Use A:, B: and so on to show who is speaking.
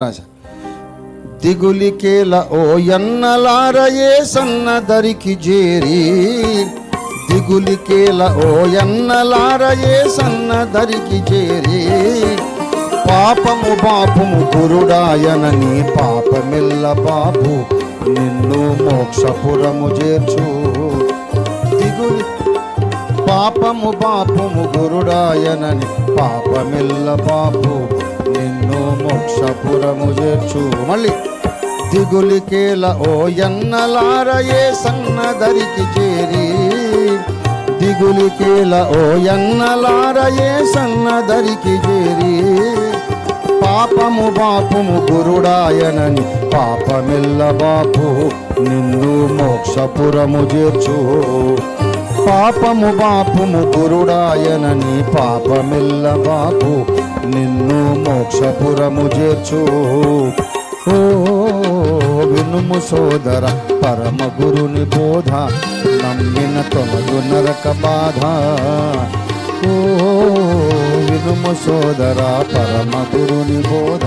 A: రాజా దిగులికేల ఓ ఎన్నలారయే సన్నదరికి చేరి దిగులికేల ఓ ఎన్నలారయే సన్నదరికి చేరి పాపము పాపము గురుడాయనని పాపమిల్ల బాపు నిన్ను మోక్షపురము చేర్చు దిగులి పాపము పాపము గురుడాయనని పాపమిల్ల బాపు నిన్ను మోక్షపురము చేర్చు మళ్ళీ దిగులికేల ఓ ఎన్నలారయే సన్నదరికి చేరి దిగులికేల ఓ ఎన్నలారయే సన్నదరికి చేరి పాపము పాపము గురుడాయనని పాపమిల్ల బాపు నిన్ను మోక్షపురము చేర్చు పాపము పాపము గురుడాయనని పాపమిల్ల బాపు నిన్ను మోక్షపురము చేర్చు ఓ వినుము సోదర పరమ గురుని బోధ నమ్మిన తొలగు నరక బాధ ఓ వినుము సోదర పరమ గురుని బోధ